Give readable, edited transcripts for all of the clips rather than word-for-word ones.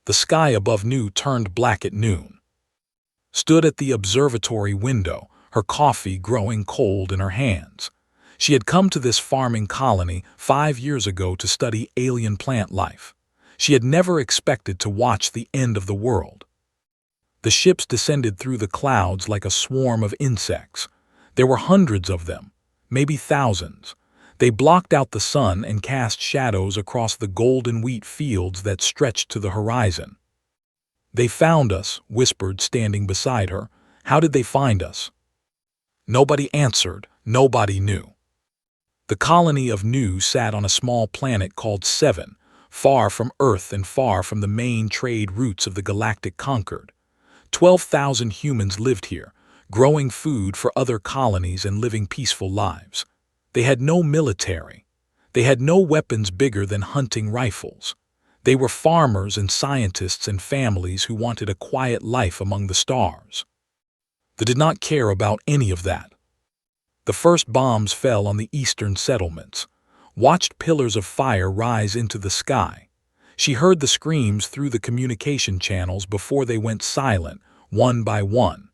The sky above New turned black at noon. Stood at the observatory window, her coffee growing cold in her hands. She had come to this farming colony 5 years ago to study alien plant life. She had never expected to watch the end of the world. The ships descended through the clouds like a swarm of insects. There were hundreds of them, maybe thousands. They blocked out the sun and cast shadows across the golden wheat fields that stretched to the horizon. "They found us," whispered standing beside her. "How did they find us?" Nobody answered, nobody knew. The colony of New sat on a small planet called Seven, far from Earth and far from the main trade routes of the Galactic Concord. 12,000 humans lived here, growing food for other colonies and living peaceful lives. They had no military. They had no weapons bigger than hunting rifles. They were farmers and scientists and families who wanted a quiet life among the stars. They did not care about any of that. The first bombs fell on the eastern settlements, watched pillars of fire rise into the sky. She heard the screams through the communication channels before they went silent, one by one.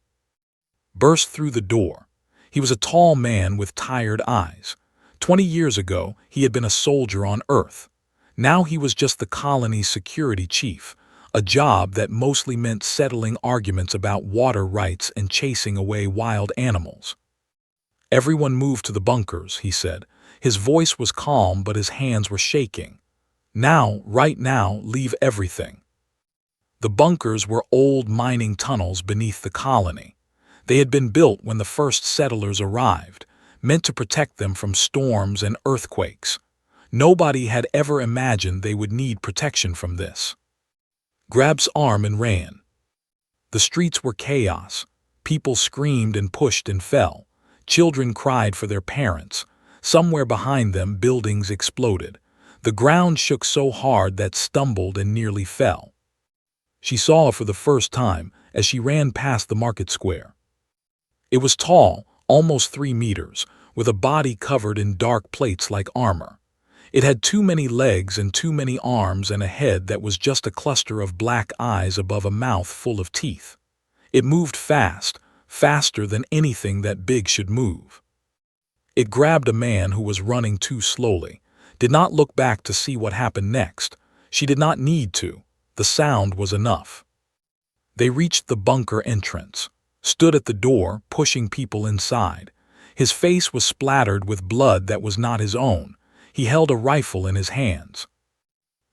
Burst through the door. He was a tall man with tired eyes. 20 years ago, he had been a soldier on Earth. Now he was just the colony's security chief, a job that mostly meant settling arguments about water rights and chasing away wild animals. "Everyone move to the bunkers," he said. His voice was calm, but his hands were shaking. "Now, right now, leave everything." The bunkers were old mining tunnels beneath the colony. They had been built when the first settlers arrived, meant to protect them from storms and earthquakes. Nobody had ever imagined they would need protection from this. Grab's arm and ran. The streets were chaos. People screamed and pushed and fell. Children cried for their parents. Somewhere behind them, buildings exploded. The ground shook so hard that stumbled and nearly fell. She saw for the first time as she ran past the market square. It was tall, almost 3 meters, with a body covered in dark plates like armor. It had too many legs and too many arms and a head that was just a cluster of black eyes above a mouth full of teeth. It moved fast, faster than anything that big should move. It grabbed a man who was running too slowly, did not look back to see what happened next. She did not need to. The sound was enough. They reached the bunker entrance, stood at the door, pushing people inside. His face was splattered with blood that was not his own. He held a rifle in his hands.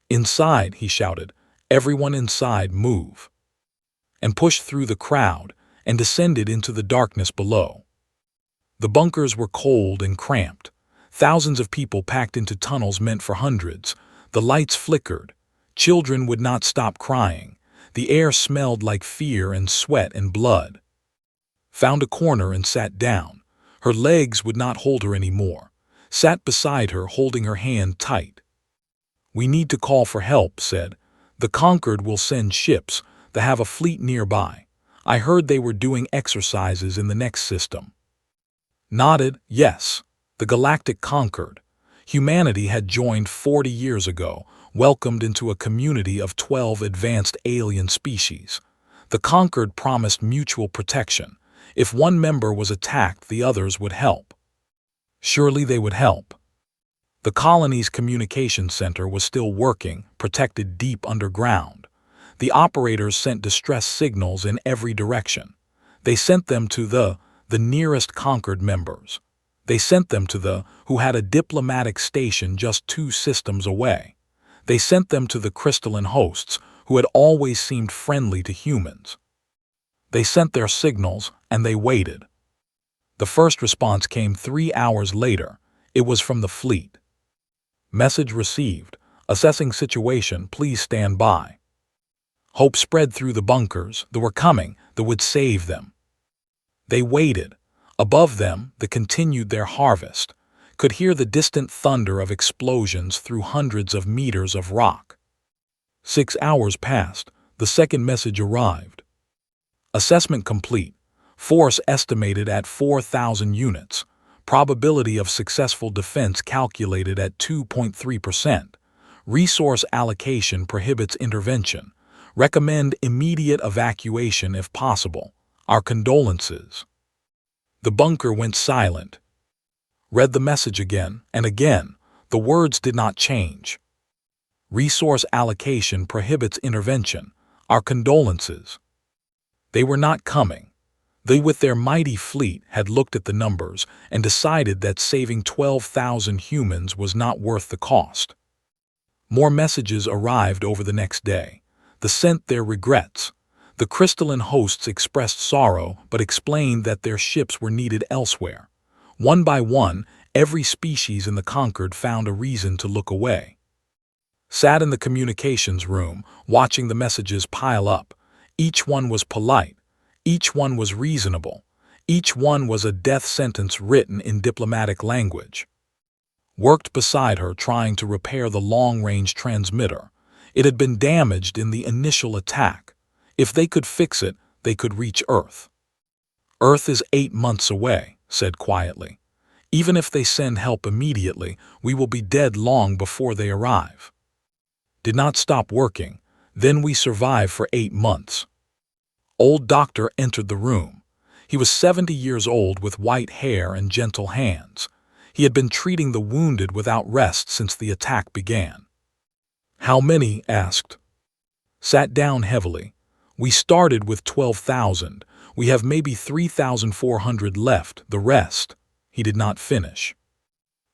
"Inside," he shouted. "Everyone inside, move." And pushed through the crowd and descended into the darkness below. The bunkers were cold and cramped. Thousands of people packed into tunnels meant for hundreds. The lights flickered. Children would not stop crying. The air smelled like fear and sweat and blood. Found a corner and sat down. Her legs would not hold her anymore. Sat beside her, holding her hand tight. "We need to call for help," said. "The Concord will send ships. They have a fleet nearby. I heard they were doing exercises in the next system." Nodded, yes. The Galactic Concord. Humanity had joined 40 years ago, welcomed into a community of 12 advanced alien species. The Concord promised mutual protection. If one member was attacked, the others would help. Surely they would help. The colony's communication center was still working, protected deep underground. The operators sent distress signals in every direction. They sent them to the nearest Concord members. They sent them to the who had a diplomatic station just 2 systems away. They sent them to the crystalline hosts who had always seemed friendly to humans. They sent their signals and they waited. The first response came 3 hours later. It was from the fleet. "Message received. Assessing situation. Please stand by." Hope spread through the bunkers. They were coming. They would save them. They waited. Above them, they continued their harvest. Could hear the distant thunder of explosions through hundreds of meters of rock. 6 hours passed. The second message arrived. Assessment complete. Force estimated at 4,000 units. Probability of successful defense calculated at 2.3%. Resource allocation prohibits intervention. Recommend immediate evacuation if possible. Our condolences." The bunker went silent. Read the message again and again. The words did not change. "Resource allocation prohibits intervention. Our condolences." They were not coming. They, with their mighty fleet, had looked at the numbers and decided that saving 12,000 humans was not worth the cost. More messages arrived over the next day. They sent their regrets. The crystalline hosts expressed sorrow but explained that their ships were needed elsewhere. One by one, every species in the Conquered found a reason to look away. Sat in the communications room, watching the messages pile up. Each one was polite. Each one was reasonable. Each one was a death sentence written in diplomatic language. Worked beside her trying to repair the long-range transmitter. It had been damaged in the initial attack. If they could fix it, they could reach Earth. "Earth is 8 months away," said quietly. "Even if they send help immediately, we will be dead long before they arrive." Did not stop working. Then we survived for 8 months. Old Doctor entered the room. He was 70 years old with white hair and gentle hands. He had been treating the wounded without rest since the attack began. "How many?" asked. Sat down heavily. "We started with 12,000. We have maybe 3,400 left, the rest." He did not finish.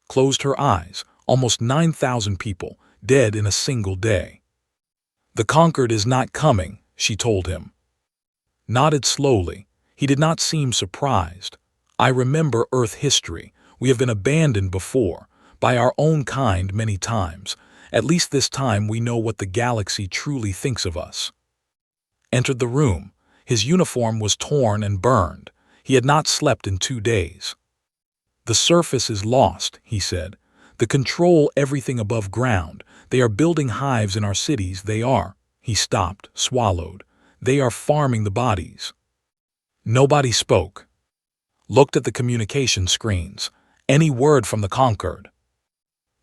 Closed her eyes. Almost 9,000 people, dead in a single day. "The Conquered is not coming," she told him. Nodded slowly. He did not seem surprised. "I remember Earth history. We have been abandoned before, by our own kind many times. At least this time we know what the galaxy truly thinks of us." Entered the room. His uniform was torn and burned. He had not slept in 2 days. "The surface is lost," he said. "They control everything above ground. They are building hives in our cities. They are—" He stopped, swallowed. "They are farming the bodies." Nobody spoke. Looked at the communication screens. Any word from the Conquered?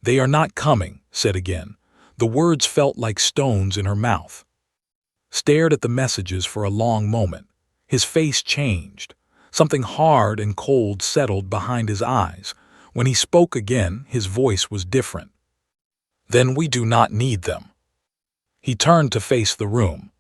"They are not coming," said again. The words felt like stones in her mouth. Stared at the messages for a long moment. His face changed. Something hard and cold settled behind his eyes. When he spoke again, his voice was different. "Then we do not need them." He turned to face the room.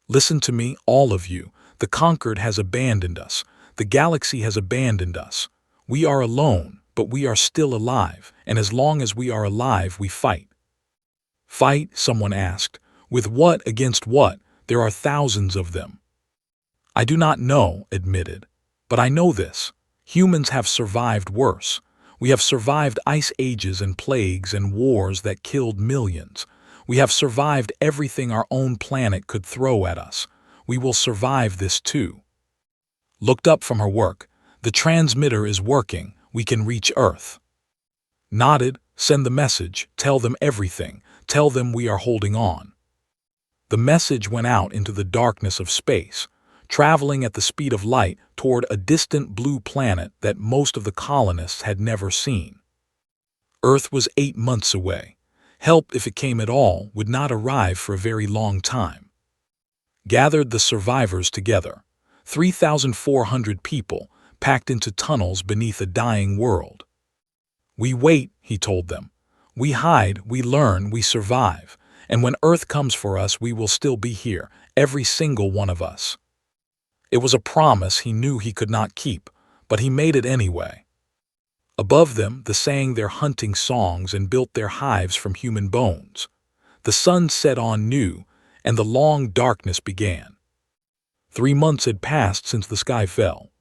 "Listen to me, all of you. The Conquered has abandoned us. The galaxy has abandoned us. We are alone, but we are still alive, and as long as we are alive, we fight." "Fight?" someone asked. "With what, against what? There are thousands of them." "I do not know," admitted. "But I know this. Humans have survived worse. We have survived ice ages and plagues and wars that killed millions. We have survived everything our own planet could throw at us. We will survive this too." Looked up from her work. "The transmitter is working. We can reach Earth." Nodded. "Send the message. Tell them everything. Tell them we are holding on." The message went out into the darkness of space, traveling at the speed of light toward a distant blue planet that most of the colonists had never seen. Earth was 8 months away. Help, if it came at all, would not arrive for a very long time. Gathered the survivors together. 3,400 people, packed into tunnels beneath a dying world. "We wait," he told them. "We hide, we learn, we survive. And when Earth comes for us, we will still be here, every single one of us." It was a promise he knew he could not keep, but he made it anyway. Above them, they sang their hunting songs and built their hives from human bones. The sun set on new, and the long darkness began. 3 months had passed since the sky fell.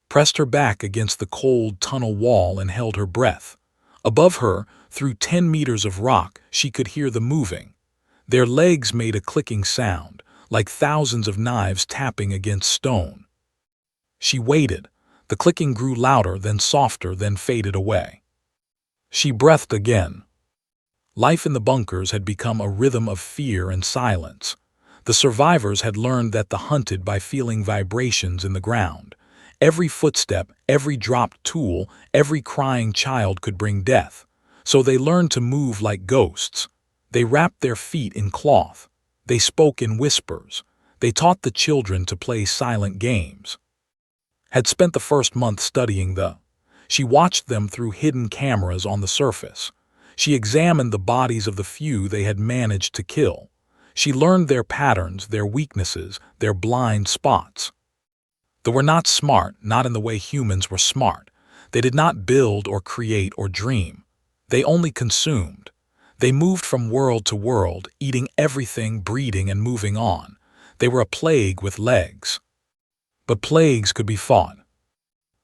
Pressed her back against the cold tunnel wall and held her breath. Above her, through 10 meters of rock, she could hear them moving. Their legs made a clicking sound, like thousands of knives tapping against stone. She waited. The clicking grew louder, then softer, then faded away. She breathed again. Life in the bunkers had become a rhythm of fear and silence. The survivors had learned that the hunted by feeling vibrations in the ground. Every footstep, every dropped tool, every crying child could bring death. So they learned to move like ghosts. They wrapped their feet in cloth. They spoke in whispers. They taught the children to play silent games. Had spent the first month studying the. She watched them through hidden cameras on the surface. She examined the bodies of the few they had managed to kill. She learned their patterns, their weaknesses, their blind spots. They were not smart, not in the way humans were smart. They did not build or create or dream. They only consumed. They moved from world to world, eating everything, breeding and moving on. They were a plague with legs. But plagues could be fought.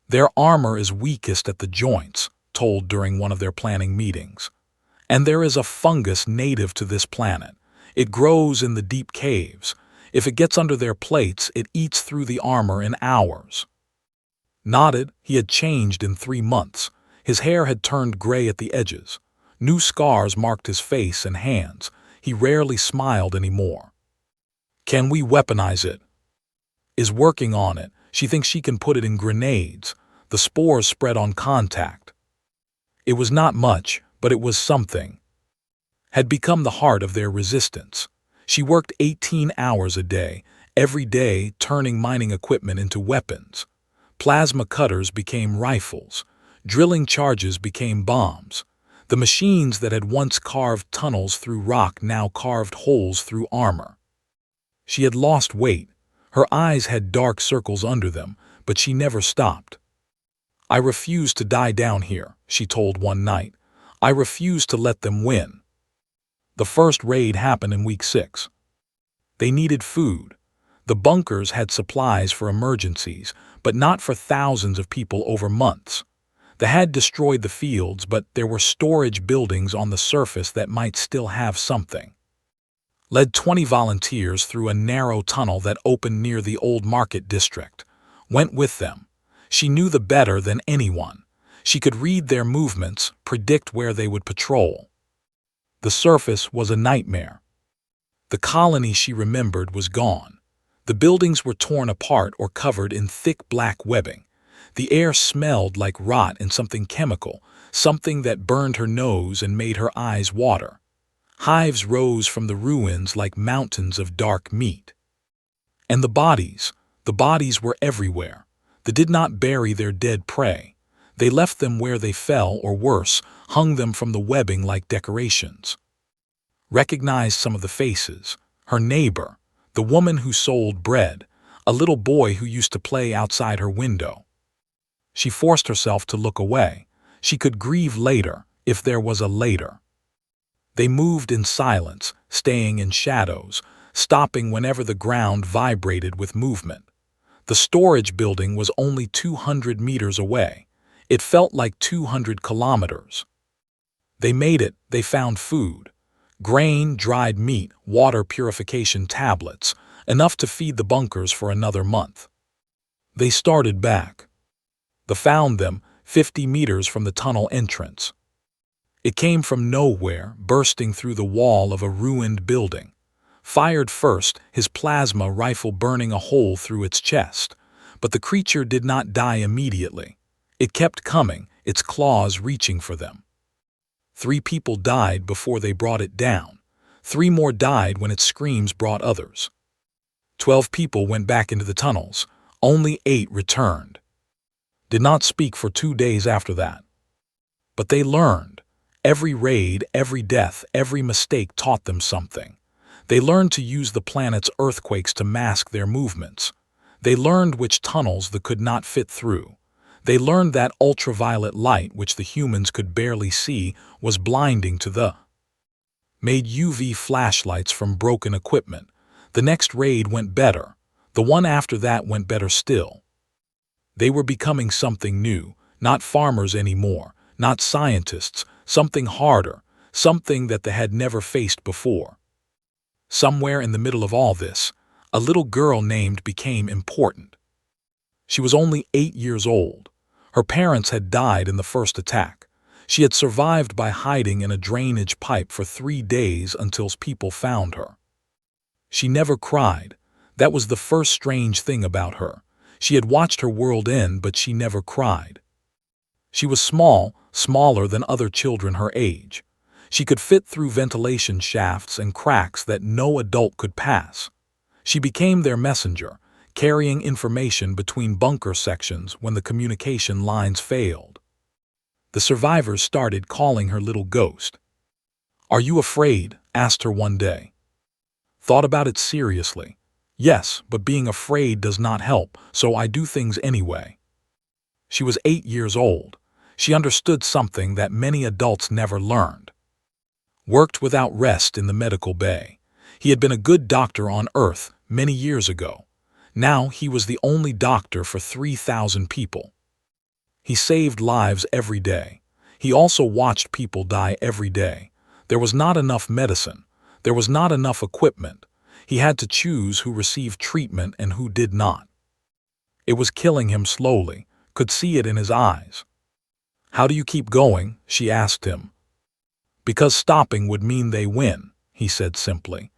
Their armor is weakest at the joints, told during one of their planning meetings. And there is a fungus native to this planet. It grows in the deep caves. If it gets under their plates, it eats through the armor in hours. Nodded, he had changed in 3 months. His hair had turned gray at the edges. New scars marked his face and hands. He rarely smiled anymore. Can we weaponize it? Is working on it. She thinks she can put it in grenades. The spores spread on contact. It was not much, but it was something. Had become the heart of their resistance. She worked 18 hours a day, every day turning mining equipment into weapons. Plasma cutters became rifles. Drilling charges became bombs. The machines that had once carved tunnels through rock now carved holes through armor. She had lost weight. Her eyes had dark circles under them, but she never stopped. I refuse to die down here, she told one night. I refuse to let them win. The first raid happened in week 6. They needed food. The bunkers had supplies for emergencies, but not for thousands of people over months. They had destroyed the fields, but there were storage buildings on the surface that might still have something. Led 20 volunteers through a narrow tunnel that opened near the old market district. Went with them. She knew the better than anyone. She could read their movements, predict where they would patrol. The surface was a nightmare. The colony she remembered was gone. The buildings were torn apart or covered in thick black webbing. The air smelled like rot and something chemical, something that burned her nose and made her eyes water. Hives rose from the ruins like mountains of dark meat. And the bodies were everywhere. They did not bury their dead prey. They left them where they fell, or worse, hung them from the webbing like decorations. Recognized some of the faces. Her neighbor, the woman who sold bread, a little boy who used to play outside her window. She forced herself to look away. She could grieve later, if there was a later. They moved in silence, staying in shadows, stopping whenever the ground vibrated with movement. The storage building was only 200 meters away. It felt like 200 kilometers. They made it. They found food. Grain, dried meat, water purification tablets, enough to feed the bunkers for another month. They started back. They found them 50 meters from the tunnel entrance. It came from nowhere, bursting through the wall of a ruined building. Fired first, his plasma rifle burning a hole through its chest. But the creature did not die immediately. It kept coming, its claws reaching for them. 3 people died before they brought it down. 3 more died when its screams brought others. 12 people went back into the tunnels. Only 8 returned. Did not speak for 2 days after that. But they learned. Every raid, every death, every mistake taught them something. They learned to use the planet's earthquakes to mask their movements. They learned which tunnels they could not fit through. They learned that ultraviolet light, which the humans could barely see, was blinding to the. Made UV flashlights from broken equipment. The next raid went better. The one after that went better still. They were becoming something new, not farmers anymore, not scientists, something harder, something that they had never faced before. Somewhere in the middle of all this, a little girl named became important. She was only 8 years old. Her parents had died in the first attack. She had survived by hiding in a drainage pipe for 3 days until people found her. She never cried. That was the first strange thing about her. She had watched her world end, but she never cried. She was small, smaller than other children her age. She could fit through ventilation shafts and cracks that no adult could pass. She became their messenger, carrying information between bunker sections when the communication lines failed. The survivors started calling her Little Ghost. "Are you afraid?" asked her one day. Thought about it seriously. "Yes, but being afraid does not help, so I do things anyway." She was 8 years old. She understood something that many adults never learned. Worked without rest in the medical bay. He had been a good doctor on Earth many years ago. Now he was the only doctor for 3,000 people. He saved lives every day. He also watched people die every day. There was not enough medicine. There was not enough equipment. He had to choose who received treatment and who did not. It was killing him slowly, could see it in his eyes. "How do you keep going?" she asked him. "Because stopping would mean they win," he said simply.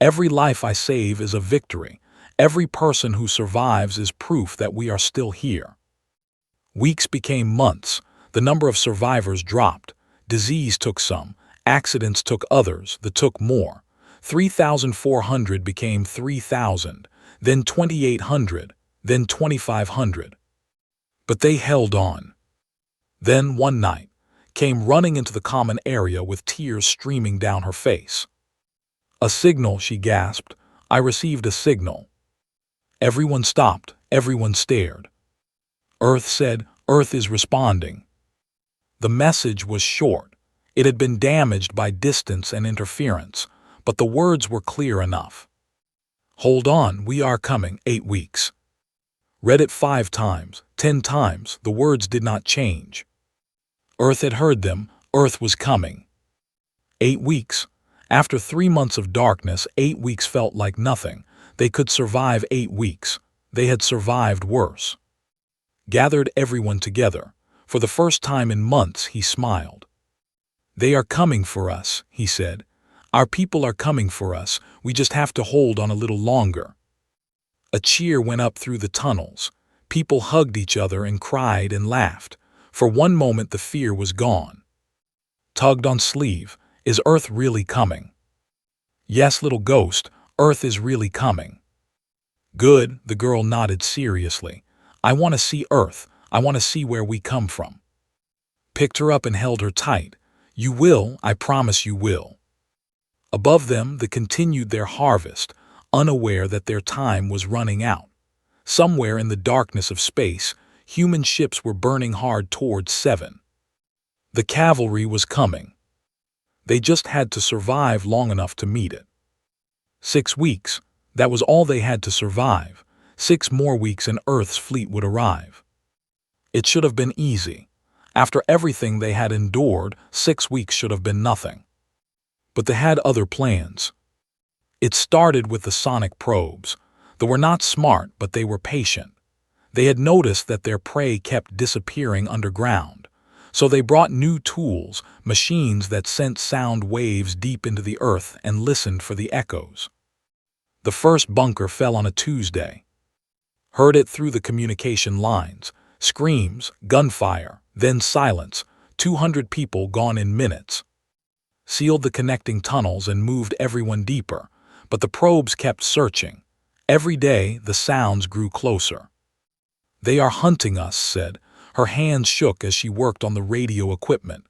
"Every life I save is a victory. Every person who survives is proof that we are still here." Weeks became months. The number of survivors dropped. Disease took some. Accidents took others that took more. 3,400 became 3,000, then 2,800, then 2,500. But they held on. Then, one night, came running into the common area with tears streaming down her face. "A signal," she gasped. "I received a signal." Everyone stopped. Everyone stared. Earth said, "Earth is responding." The message was short. It had been damaged by distance and interference, but the words were clear enough. "Hold on, we are coming, 8 weeks." Read it 5 times, 10 times, the words did not change. Earth had heard them. Earth was coming. 8 weeks. After 3 months of darkness, 8 weeks felt like nothing. They could survive 8 weeks. They had survived worse. Gathered everyone together. For the first time in months, he smiled. "They are coming for us," he said. "Our people are coming for us. We just have to hold on a little longer." A cheer went up through the tunnels. People hugged each other and cried and laughed. For one moment the fear was gone. Tugged on sleeve. "Is Earth really coming?" "Yes, Little Ghost, Earth is really coming." "Good," the girl nodded seriously. "I want to see Earth. I want to see where we come from." Picked her up and held her tight. "You will, I promise you will." Above them, they continued their harvest, unaware that their time was running out. Somewhere in the darkness of space, human ships were burning hard towards 7. The cavalry was coming. They just had to survive long enough to meet it. 6 weeks, that was all they had to survive. 6 more weeks and Earth's fleet would arrive. It should have been easy. After everything they had endured, 6 weeks should have been nothing. But they had other plans. It started with the sonic probes. They were not smart, but they were patient. They had noticed that their prey kept disappearing underground. So they brought new tools, machines that sent sound waves deep into the earth and listened for the echoes. The first bunker fell on a Tuesday. Heard it through the communication lines. Screams, gunfire, then silence. 200 people gone in minutes. Sealed the connecting tunnels and moved everyone deeper, but the probes kept searching. Every day, the sounds grew closer. "They are hunting us," said. Her hands shook as she worked on the radio equipment.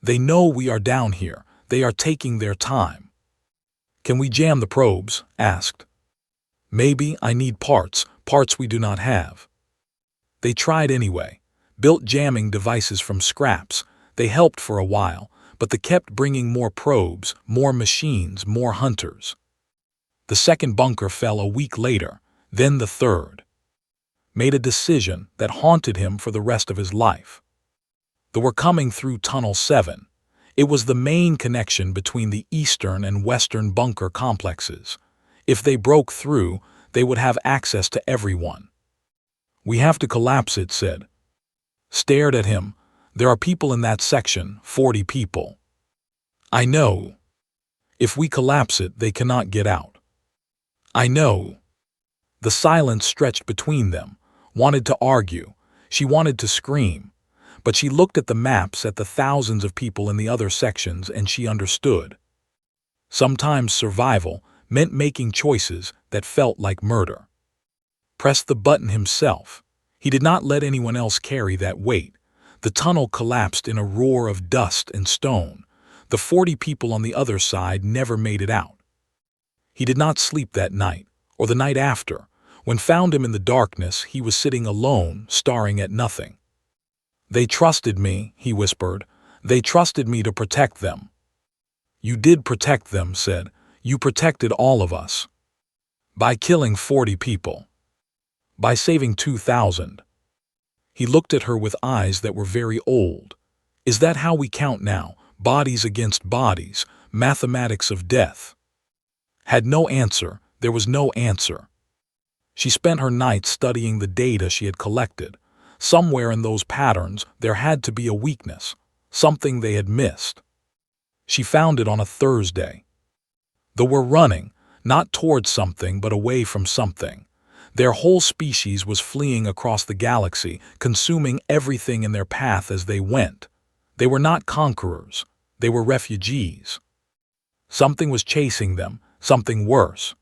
"They know we are down here. They are taking their time." "Can we jam the probes?" asked. "Maybe. I need parts we do not have." They tried anyway. Built jamming devices from scraps. They helped for a while, but they kept bringing more probes, more machines, more hunters. The second bunker fell a week later, then the third. Made a decision that haunted him for the rest of his life. They were coming through Tunnel 7. It was the main connection between the eastern and western bunker complexes. If they broke through, they would have access to everyone. "We have to collapse it," said. Stared at him. "There are people in that section, 40 people." "I know. If we collapse it, they cannot get out." "I know." The silence stretched between them. Wanted to argue. She wanted to scream. But she looked at the maps at the thousands of people in the other sections and she understood. Sometimes survival meant making choices that felt like murder. Pressed the button himself. He did not let anyone else carry that weight. The tunnel collapsed in a roar of dust and stone. The 40 people on the other side never made it out. He did not sleep that night, or the night after. When found him in the darkness, he was sitting alone, staring at nothing. "They trusted me," he whispered. "They trusted me to protect them." "You did protect them," said. "You protected all of us. By killing 40 people. By saving 2,000. He looked at her with eyes that were very old. "Is that how we count now? Bodies against bodies, mathematics of death?" Had no answer. There was no answer. She spent her nights studying the data she had collected. Somewhere in those patterns there had to be a weakness, something they had missed. She found it on a Thursday. They were running, not towards something but away from something. Their whole species was fleeing across the galaxy, consuming everything in their path as they went. They were not conquerors. They were refugees. Something was chasing them, something worse.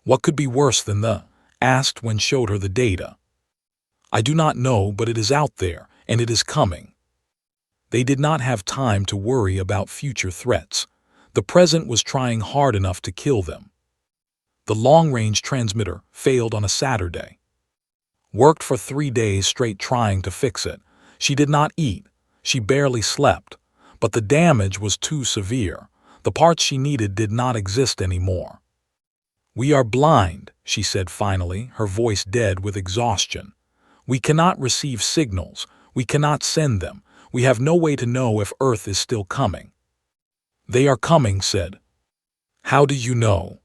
What could be worse than the? Asked when showed her the data. "I do not know, but it is out there, and it is coming." They did not have time to worry about future threats. The present was trying hard enough to kill them. The long-range transmitter failed on a Saturday. Worked for 3 days straight trying to fix it. She did not eat. She barely slept. But the damage was too severe. The parts she needed did not exist anymore. "We are blind," she said finally, her voice dead with exhaustion. "We cannot receive signals. We cannot send them. We have no way to know if Earth is still coming." "They are coming," said. "How do you know?"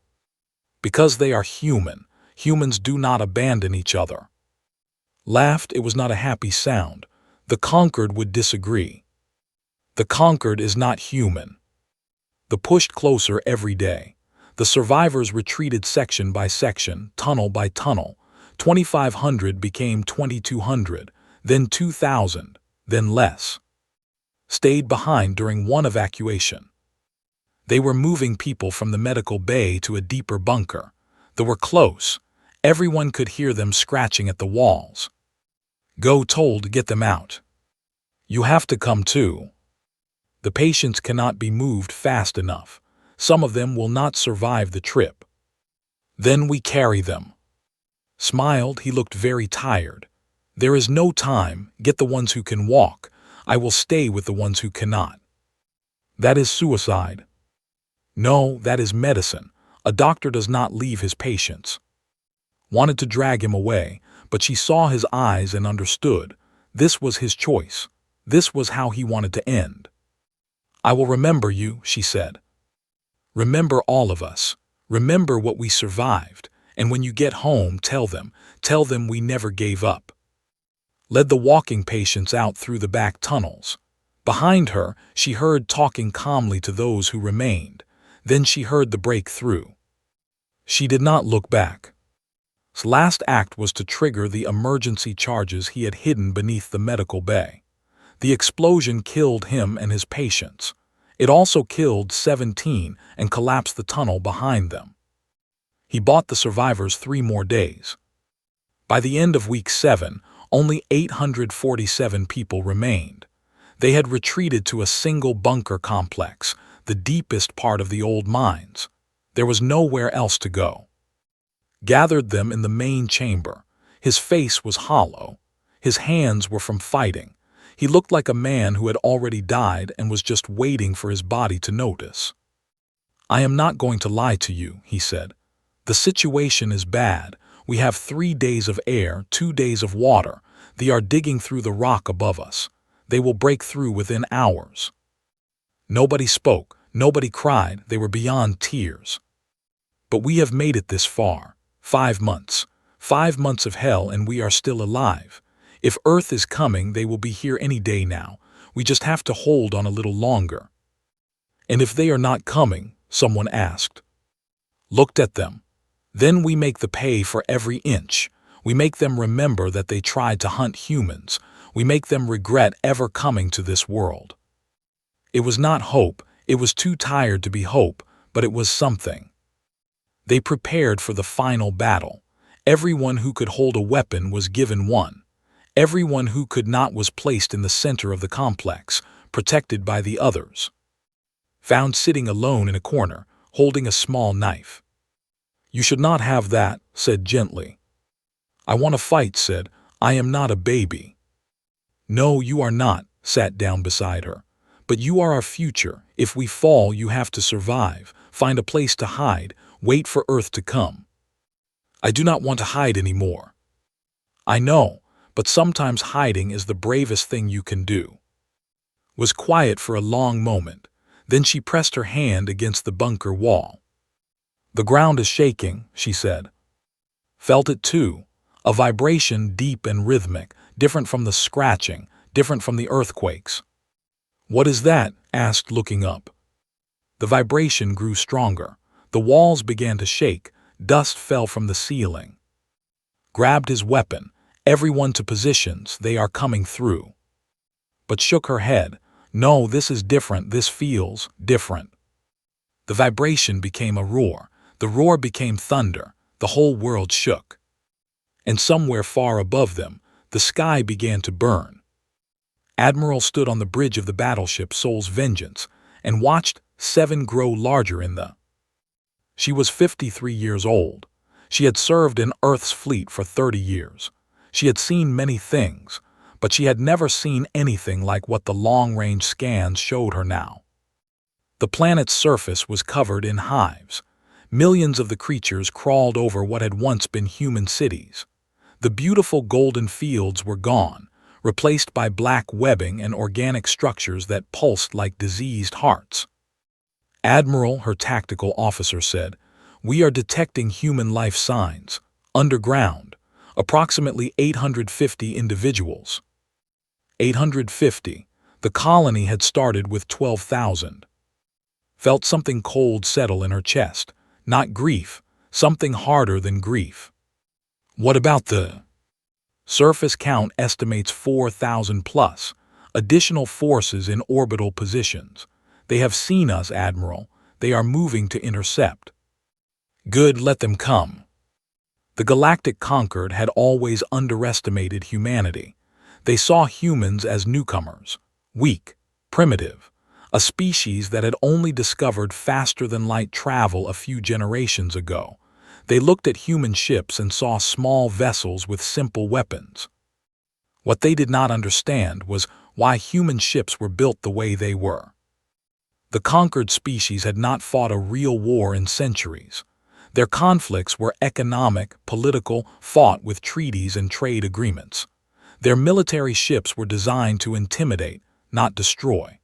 "Because they are human. Humans do not abandon each other." Laughed. It was not a happy sound. The conquered would disagree. "The conquered is not human." The pushed closer every day. The survivors retreated section by section, tunnel by tunnel. 2,500 became 2,200, then 2,000, then less. Stayed behind during one evacuation. They were moving people from the medical bay to a deeper bunker. They were close. Everyone could hear them scratching at the walls. "Go told, get them out. You have to come too. The patients cannot be moved fast enough. Some of them will not survive the trip. Then we carry them." Smiled. He looked very tired. "There is no time. Get the ones who can walk. I will stay with the ones who cannot." "That is suicide." "No, that is medicine. A doctor does not leave his patients." Wanted to drag him away, but she saw his eyes and understood. This was his choice. This was how he wanted to end. "I will remember you," she said. "Remember all of us. Remember what we survived. And when you get home, tell them we never gave up." Led the walking patients out through the back tunnels. Behind her, she heard talking calmly to those who remained. Then she heard the breakthrough. She did not look back. His last act was to trigger the emergency charges he had hidden beneath the medical bay. The explosion killed him and his patients. It also killed 17 and collapsed the tunnel behind them. He bought the survivors 3 more days. By the end of week 7, only 847 people remained. They had retreated to a single bunker complex, the deepest part of the old mines. There was nowhere else to go. Gathered them in the main chamber. His face was hollow. His hands were from fighting. He looked like a man who had already died and was just waiting for his body to notice. "I am not going to lie to you," he said. "The situation is bad. We have 3 days of air, 2 days of water. They are digging through the rock above us. They will break through within hours." Nobody spoke. Nobody cried. They were beyond tears. "But we have made it this far. 5 months. 5 months of hell and we are still alive. If Earth is coming, they will be here any day now. We just have to hold on a little longer." "And if they are not coming?" someone asked. Looked at them. "Then we make the pay for every inch. We make them remember that they tried to hunt humans. We make them regret ever coming to this world. It was not hope, it was too tired to be hope, but it was something. They prepared for the final battle. Everyone who could hold a weapon was given one. Everyone who could not was placed in the center of the complex, protected by the others. Found sitting alone in a corner, holding a small knife. "You should not have that," said gently. "I want to fight," said. "I am not a baby." "No, you are not," sat down beside her. "But you are our future. If we fall, you have to survive, find a place to hide, wait for Earth to come." "I do not want to hide anymore." "I know, but sometimes hiding is the bravest thing you can do." Was quiet for a long moment. Then she pressed her hand against the bunker wall. "The ground is shaking," she said. Felt it too. A vibration deep and rhythmic, different from the scratching, different from the earthquakes. "What is that?" asked, looking up. The vibration grew stronger. The walls began to shake. Dust fell from the ceiling. Grabbed his weapon. "Everyone to positions, they are coming through." But shook her head. "No, this is different, this feels different." The vibration became a roar. The roar became thunder. The whole world shook. And somewhere far above them, the sky began to burn. Admiral stood on the bridge of the battleship Soul's Vengeance and watched 7 grow larger in the. She was 53 years old. She had served in Earth's fleet for 30 years. She had seen many things, but she had never seen anything like what the long-range scans showed her now. The planet's surface was covered in hives. Millions of the creatures crawled over what had once been human cities. The beautiful golden fields were gone, replaced by black webbing and organic structures that pulsed like diseased hearts. "Admiral," her tactical officer said, "we are detecting human life signs, underground, approximately 850 individuals." 850. The colony had started with 12,000. Felt something cold settle in her chest. Not grief, something harder than grief. "What about the surface count?" Estimates 4,000 plus. Additional forces in orbital positions. "They have seen us, Admiral. They are moving to intercept." "Good, let them come." The Galactic Conquered had always underestimated humanity. They saw humans as newcomers, weak, primitive, a species that had only discovered faster-than-light travel a few generations ago. They looked at human ships and saw small vessels with simple weapons. What they did not understand was why human ships were built the way they were. The conquered species had not fought a real war in centuries. Their conflicts were economic, political, fought with treaties and trade agreements. Their military ships were designed to intimidate, not destroy.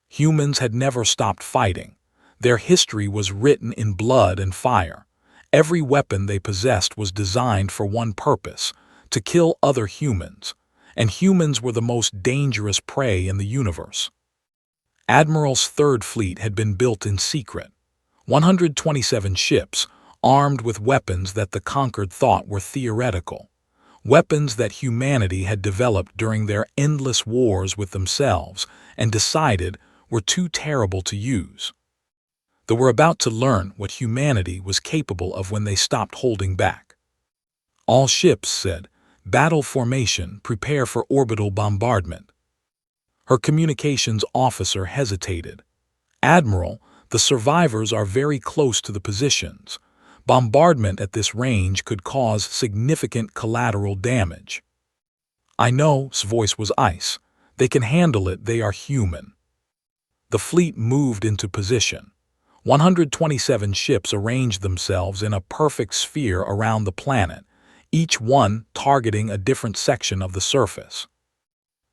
Humans had never stopped fighting. Their history was written in blood and fire. Every weapon they possessed was designed for one purpose, to kill other humans, and humans were the most dangerous prey in the universe. Admiral's Third Fleet had been built in secret. 127 ships, armed with weapons that the Conquered thought were theoretical. Weapons that humanity had developed during their endless wars with themselves and decided were too terrible to use. They were about to learn what humanity was capable of when they stopped holding back. "All ships," said, "battle formation, prepare for orbital bombardment." Her communications officer hesitated. "Admiral, the survivors are very close to the positions. Bombardment at this range could cause significant collateral damage." "I know," his voice was ice. "They can handle it, they are human." The fleet moved into position. 127 ships arranged themselves in a perfect sphere around the planet, each one targeting a different section of the surface.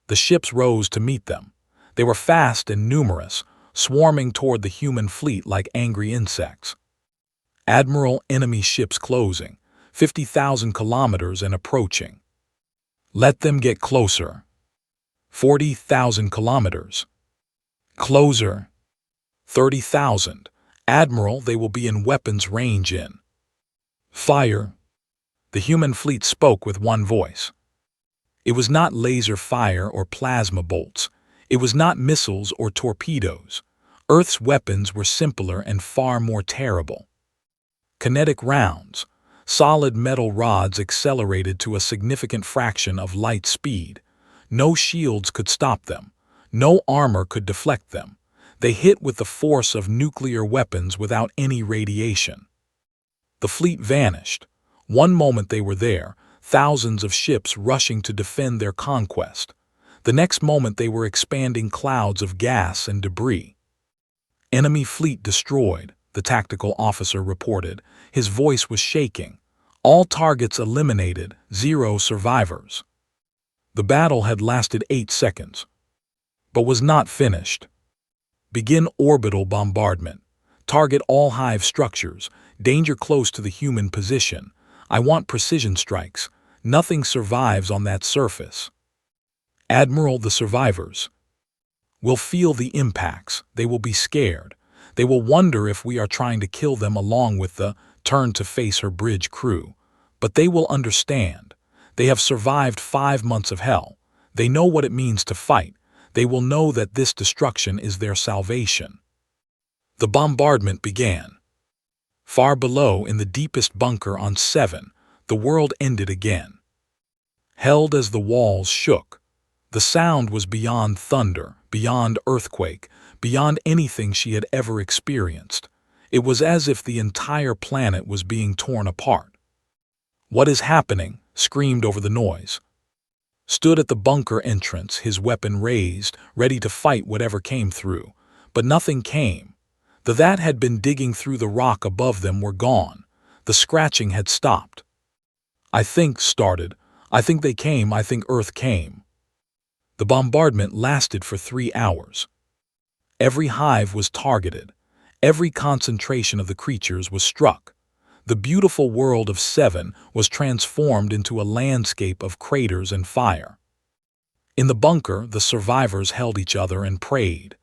The ships rose to meet them. They were fast and numerous, swarming toward the human fleet like angry insects. "Admiral, enemy ships closing, 50,000 kilometers and approaching." "Let them get closer." 40,000 kilometers. "Closer." 30,000. "Admiral, they will be in weapons range in." "Fire." The human fleet spoke with one voice. It was not laser fire or plasma bolts. It was not missiles or torpedoes. Earth's weapons were simpler and far more terrible. Kinetic rounds, solid metal rods accelerated to a significant fraction of light speed. No shields could stop them. No armor could deflect them. They hit with the force of nuclear weapons without any radiation. The fleet vanished. One moment they were there, thousands of ships rushing to defend their conquest. The next moment they were expanding clouds of gas and debris. Enemy fleet destroyed, the tactical officer reported. His voice was shaking. All targets eliminated, 0 survivors. The battle had lasted 8 seconds, but was not finished. Begin orbital bombardment. Target all hive structures. Danger close to the human position. I want precision strikes. Nothing survives on that surface. Admiral, the survivors will feel the impacts. They will be scared. They will wonder if we are trying to kill them along with the turn to face her bridge crew. But they will understand. They have survived 5 months of hell. They know what it means to fight. They will know that this destruction is their salvation. The bombardment began. Far below, in the deepest bunker on 7, the world ended again. Held as the walls shook. The sound was beyond thunder, beyond earthquake, beyond anything she had ever experienced. It was as if the entire planet was being torn apart. "What is happening?" screamed over the noise. Stood at the bunker entrance, his weapon raised, ready to fight whatever came through. But nothing came. The that had been digging through the rock above them were gone. The scratching had stopped. I think they came, I think Earth came. The bombardment lasted for 3 hours. Every hive was targeted. Every concentration of the creatures was struck. The beautiful world of 7 was transformed into a landscape of craters and fire. In the bunker, the survivors held each other and prayed.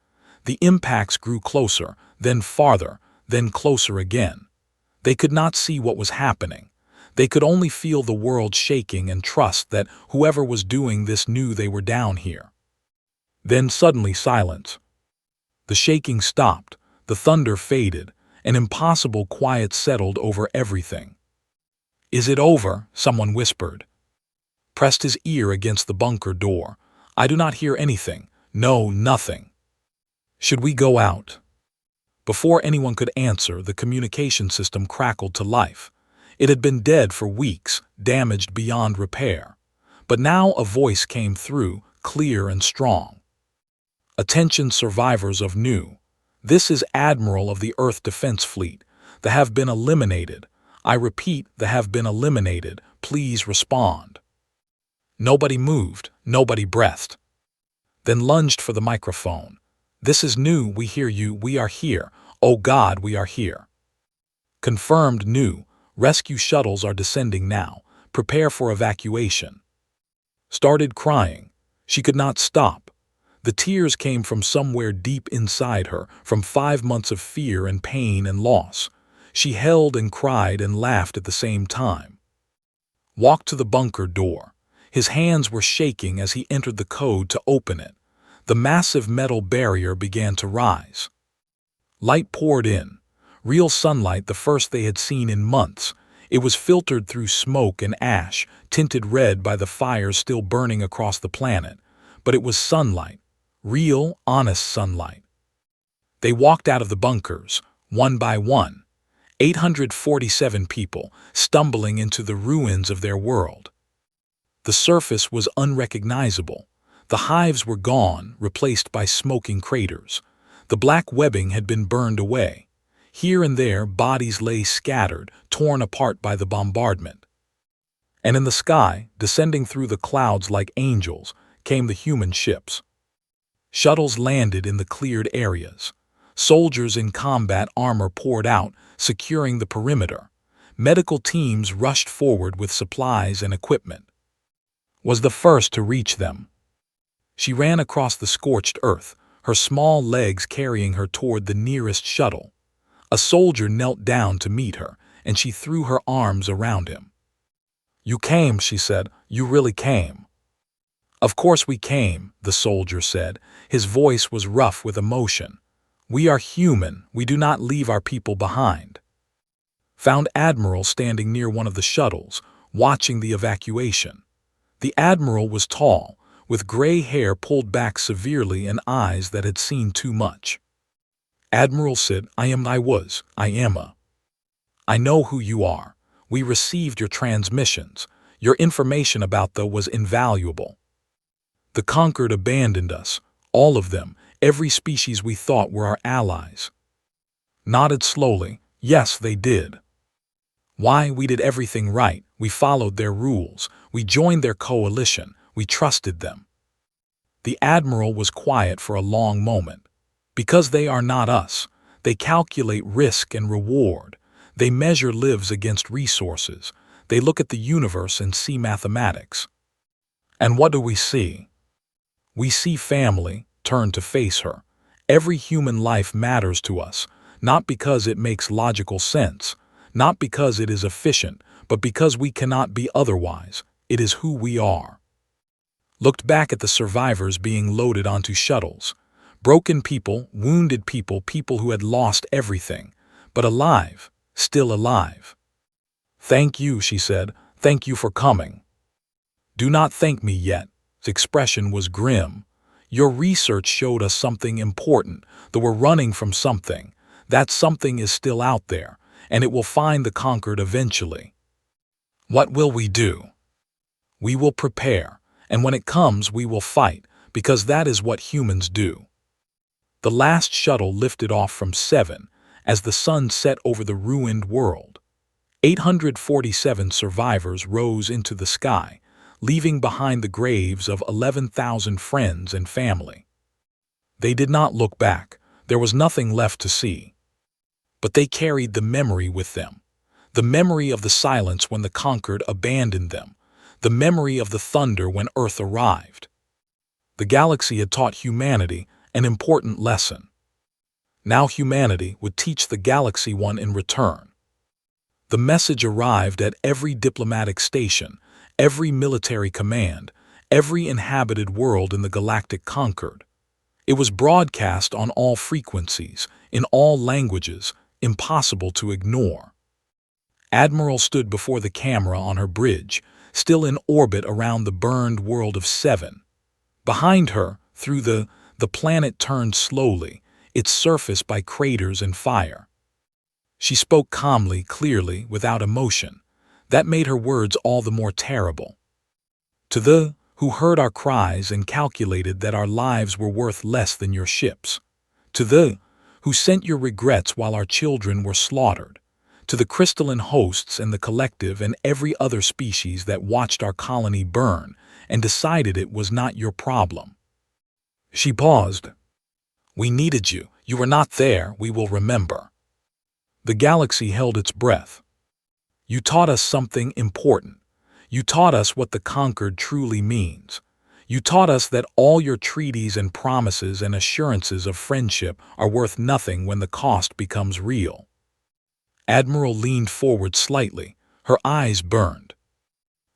The impacts grew closer, then farther, then closer again. They could not see what was happening. They could only feel the world shaking and trust that whoever was doing this knew they were down here. Then suddenly silence. The shaking stopped, the thunder faded, an impossible quiet settled over everything. "Is it over?" someone whispered. Pressed his ear against the bunker door. "I do not hear anything. No, nothing." "Should we go out?" Before anyone could answer, the communication system crackled to life. It had been dead for weeks, damaged beyond repair. But now a voice came through, clear and strong. "Attention survivors of Nu. This is Admiral of the Earth Defense Fleet. They have been eliminated. I repeat, they have been eliminated. Please respond." Nobody moved, nobody breathed. Then lunged for the microphone. "This is Nu, we hear you, we are here. Oh God, we are here." "Confirmed, Nu. Rescue shuttles are descending now. Prepare for evacuation." Started crying. She could not stop. The tears came from somewhere deep inside her, from 5 months of fear and pain and loss. She held and cried and laughed at the same time. Walked to the bunker door. His hands were shaking as he entered the code to open it. The massive metal barrier began to rise. Light poured in. Real sunlight, the first they had seen in months. It was filtered through smoke and ash, tinted red by the fires still burning across the planet. But it was sunlight. Real, honest sunlight. They walked out of the bunkers, one by one. 847 people, stumbling into the ruins of their world. The surface was unrecognizable. The hives were gone, replaced by smoking craters. The black webbing had been burned away. Here and there, bodies lay scattered, torn apart by the bombardment. And in the sky, descending through the clouds like angels, came the human ships. Shuttles landed in the cleared areas. Soldiers in combat armor poured out, securing the perimeter. Medical teams rushed forward with supplies and equipment. Was the first to reach them. She ran across the scorched earth, her small legs carrying her toward the nearest shuttle. A soldier knelt down to meet her, and she threw her arms around him. "You came," she said. "You really came." "Of course we came," the soldier said. His voice was rough with emotion. "We are human. We do not leave our people behind." Found Admiral standing near one of the shuttles, watching the evacuation. The Admiral was tall, with gray hair pulled back severely and eyes that had seen too much. Admiral said, I am a. I know who you are. We received your transmissions. Your information about them was invaluable. The Conquered abandoned us, all of them, every species we thought were our allies. Nodded slowly, yes, they did. Why, we did everything right. We followed their rules. We joined their coalition. We trusted them. The Admiral was quiet for a long moment. Because they are not us. They calculate risk and reward. They measure lives against resources. They look at the universe and see mathematics. And what do we see? We see family turn to face her. Every human life matters to us, not because it makes logical sense, not because it is efficient, but because we cannot be otherwise. It is who we are. Looked back at the survivors being loaded onto shuttles. Broken people, wounded people, people who had lost everything, but alive, still alive. Thank you, she said. Thank you for coming. Do not thank me yet. His expression was grim. Your research showed us something important, that we're running from something. That something is still out there, and it will find the Conquered eventually. What will we do? We will prepare, and when it comes we will fight, because that is what humans do. The last shuttle lifted off from 7, as the sun set over the ruined world. 847 survivors rose into the sky, leaving behind the graves of 11,000 friends and family. They did not look back. There was nothing left to see. But they carried the memory with them. The memory of the silence when the Conquered abandoned them. The memory of the thunder when Earth arrived. The galaxy had taught humanity an important lesson. Now humanity would teach the galaxy one in return. The message arrived at every diplomatic station, every military command, every inhabited world in the galactic Conquered. It was broadcast on all frequencies, in all languages, impossible to ignore. Admiral stood before the camera on her bridge, still in orbit around the burned world of 7. Behind her, through the planet turned slowly, its surface by craters and fire. She spoke calmly, clearly, without emotion. That made her words all the more terrible. To the who heard our cries and calculated that our lives were worth less than your ships. To the who sent your regrets while our children were slaughtered. To the crystalline hosts and the collective and every other species that watched our colony burn and decided it was not your problem. She paused. We needed you. You were not there. We will remember. The galaxy held its breath. You taught us something important. You taught us what the Conquered truly means. You taught us that all your treaties and promises and assurances of friendship are worth nothing when the cost becomes real. Admiral leaned forward slightly. Her eyes burned.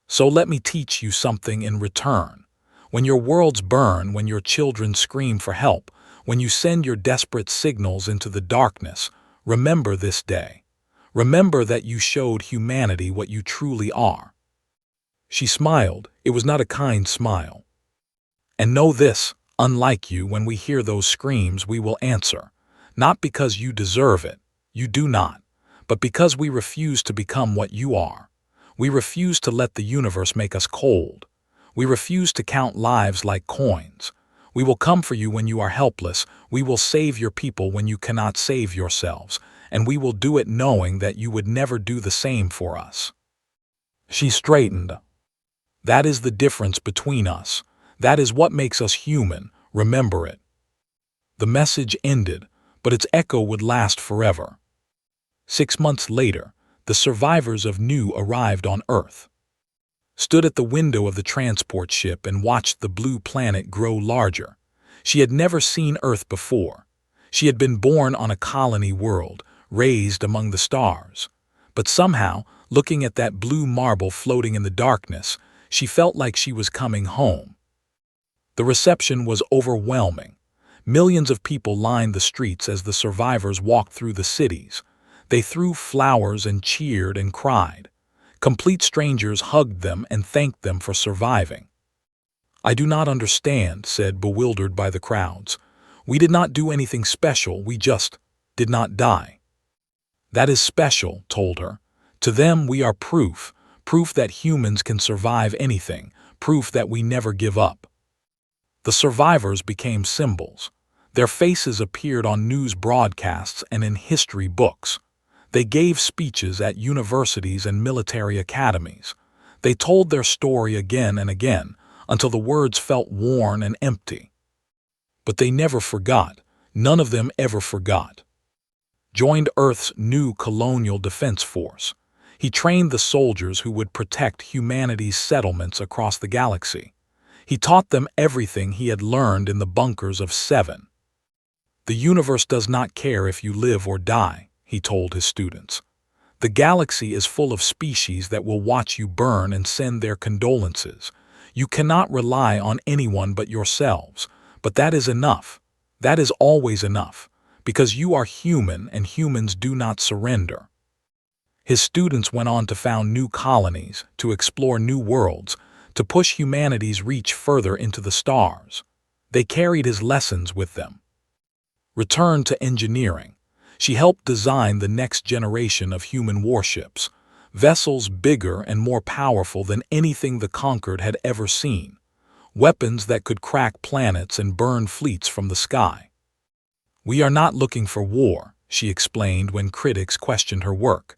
So let me teach you something in return. When your worlds burn, when your children scream for help, when you send your desperate signals into the darkness, remember this day. Remember that you showed humanity what you truly are. She smiled. It was not a kind smile. And know this, unlike you, when we hear those screams, we will answer. Not because you deserve it. You do not. But because we refuse to become what you are. We refuse to let the universe make us cold. We refuse to count lives like coins. We will come for you when you are helpless. We will save your people when you cannot save yourselves. And we will do it knowing that you would never do the same for us. She straightened. That is the difference between us. That is what makes us human. Remember it. The message ended, but its echo would last forever. 6 months later, the survivors of New arrived on Earth. Stood at the window of the transport ship and watched the blue planet grow larger. She had never seen Earth before. She had been born on a colony world, raised among the stars. But somehow, looking at that blue marble floating in the darkness, she felt like she was coming home. The reception was overwhelming. Millions of people lined the streets as the survivors walked through the cities. They threw flowers and cheered and cried. Complete strangers hugged them and thanked them for surviving. "I do not understand," said, bewildered by the crowds. "We did not do anything special, we just did not die." "That is special," told her. "To them we are proof that humans can survive anything, proof that we never give up." The survivors became symbols. Their faces appeared on news broadcasts and in history books. They gave speeches at universities and military academies. They told their story again and again until the words felt worn and empty. But they never forgot. None of them ever forgot. Joined Earth's new colonial defense force. He trained the soldiers who would protect humanity's settlements across the galaxy. He taught them everything he had learned in the bunkers of Seven. "The universe does not care if you live or die," he told his students. "The galaxy is full of species that will watch you burn and send their condolences. You cannot rely on anyone but yourselves, but that is enough. That is always enough, because you are human and humans do not surrender." His students went on to found new colonies, to explore new worlds, to push humanity's reach further into the stars. They carried his lessons with them. Returned to engineering. She helped design the next generation of human warships, vessels bigger and more powerful than anything the conquered had ever seen, weapons that could crack planets and burn fleets from the sky. "We are not looking for war," she explained when critics questioned her work.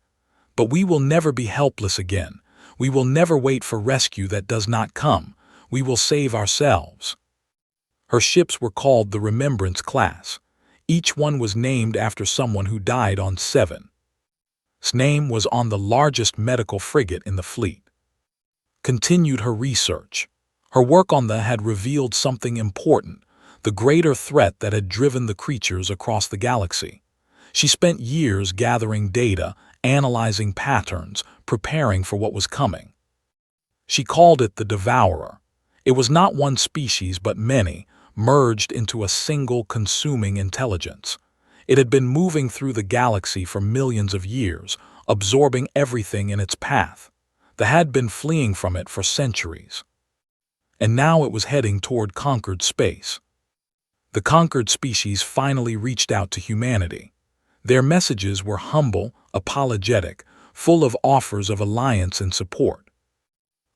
"But we will never be helpless again. We will never wait for rescue that does not come. We will save ourselves." Her ships were called the Remembrance class. Each one was named after someone who died on Seven. His name was on the largest medical frigate in the fleet. Continued her research. Her work on the had revealed something important, the greater threat that had driven the creatures across the galaxy. She spent years gathering data, analyzing patterns, preparing for what was coming. She called it the Devourer. It was not one species but many, merged into a single consuming intelligence. It had been moving through the galaxy for millions of years, absorbing everything in its path. They had been fleeing from it for centuries. And now it was heading toward conquered space. The conquered species finally reached out to humanity. Their messages were humble, apologetic, full of offers of alliance and support.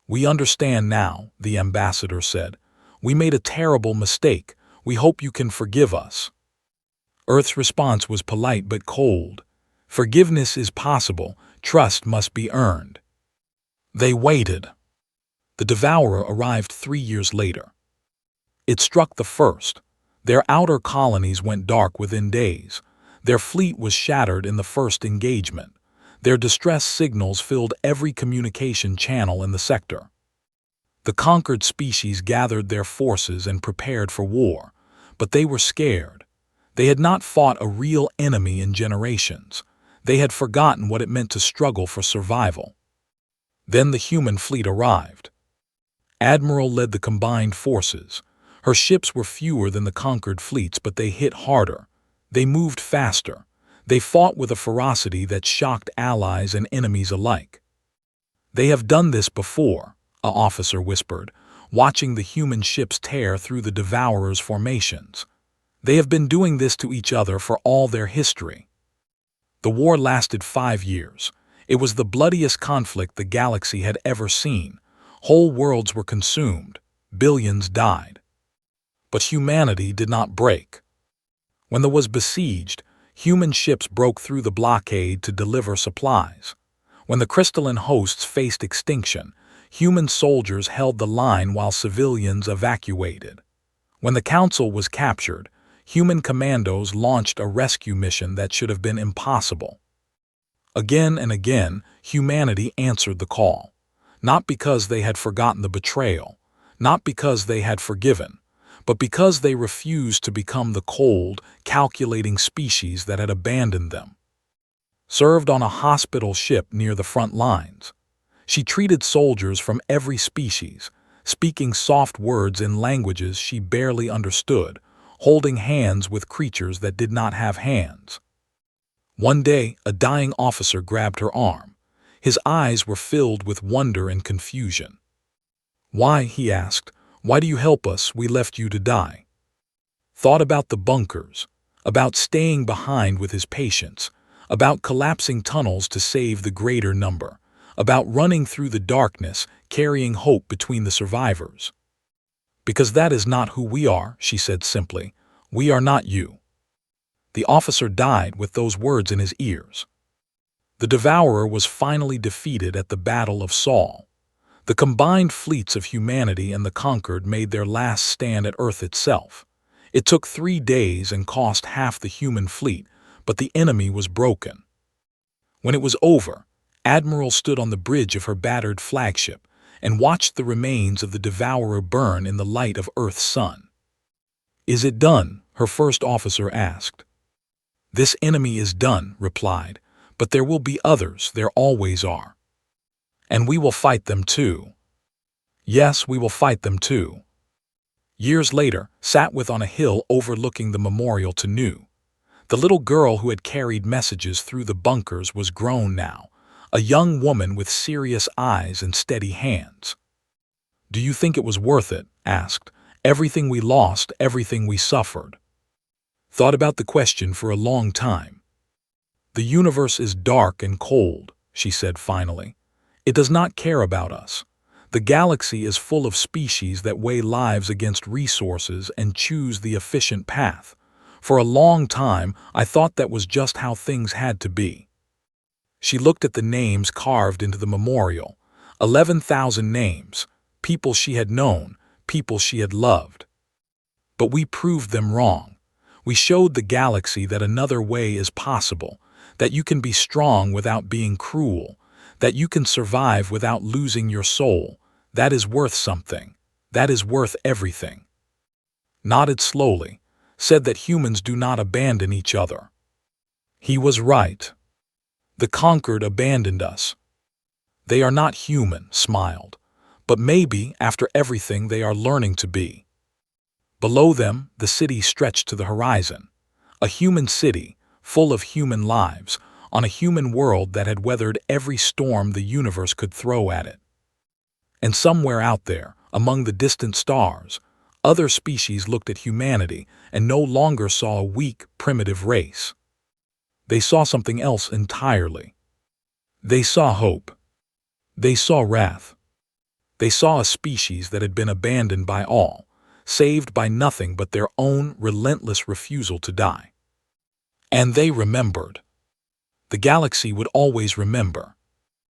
"We understand now," the ambassador said. "We made a terrible mistake. We hope you can forgive us." Earth's response was polite but cold. "Forgiveness is possible. Trust must be earned." They waited. The Devourer arrived 3 years later. It struck the first. Their outer colonies went dark within days. Their fleet was shattered in the first engagement. Their distress signals filled every communication channel in the sector. The conquered species gathered their forces and prepared for war, but they were scared. They had not fought a real enemy in generations. They had forgotten what it meant to struggle for survival. Then the human fleet arrived. Admiral led the combined forces. Her ships were fewer than the conquered fleets, but they hit harder. They moved faster. They fought with a ferocity that shocked allies and enemies alike. "They have done this before," an officer whispered, watching the human ships tear through the Devourer's formations. "They have been doing this to each other for all their history." The war lasted 5 years. It was the bloodiest conflict the galaxy had ever seen. Whole worlds were consumed. Billions died. But humanity did not break. When the was besieged, human ships broke through the blockade to deliver supplies. When the crystalline hosts faced extinction, human soldiers held the line while civilians evacuated. When the Council was captured, human commandos launched a rescue mission that should have been impossible. Again and again, humanity answered the call. Not because they had forgotten the betrayal, not because they had forgiven, but because they refused to become the cold, calculating species that had abandoned them. Served on a hospital ship near the front lines. She treated soldiers from every species. speaking soft words in languages she barely understood, holding hands with creatures that did not have hands. One day, a dying officer grabbed her arm. His eyes were filled with wonder and confusion. "Why?" he asked. "Why do you help us? We left you to die." Thought about the bunkers, about staying behind with his patients, about collapsing tunnels to save the greater number, about running through the darkness, carrying hope between the survivors. "Because that is not who we are," she said simply. "We are not you." The officer died with those words in his ears. The Devourer was finally defeated at the Battle of Saul. The combined fleets of humanity and the conquered made their last stand at Earth itself. It took 3 days and cost half the human fleet, but the enemy was broken. When it was over, Admiral stood on the bridge of her battered flagship and watched the remains of the Devourer burn in the light of Earth's sun. "Is it done?" her first officer asked. "This enemy is done," replied, "but there will be others, there always are. And we will fight them too." "Yes, we will fight them too." Years later, Satwith on a hill overlooking the memorial to Nu. The little girl who had carried messages through the bunkers was grown now, a young woman with serious eyes and steady hands. "Do you think it was worth it?" asked. "Everything we lost, everything we suffered." Thought about the question for a long time. "The universe is dark and cold," she said finally. "It does not care about us. The galaxy is full of species that weigh lives against resources and choose the efficient path. For a long time, I thought that was just how things had to be." She looked at the names carved into the memorial. 11,000 names, people she had known, people she had loved. But we proved them wrong. We showed the galaxy that another way is possible, that you can be strong without being cruel, that you can survive without losing your soul. That is worth something. That is worth everything. Nodded slowly, said that humans do not abandon each other. He was right. The conquered abandoned us. They are not human, smiled, but maybe, after everything, they are learning to be. Below them, the city stretched to the horizon. A human city, full of human lives, on a human world that had weathered every storm the universe could throw at it. And somewhere out there, among the distant stars, other species looked at humanity and no longer saw a weak, primitive race. They saw something else entirely. They saw hope. They saw wrath. They saw a species that had been abandoned by all, saved by nothing but their own relentless refusal to die. And they remembered. The galaxy would always remember.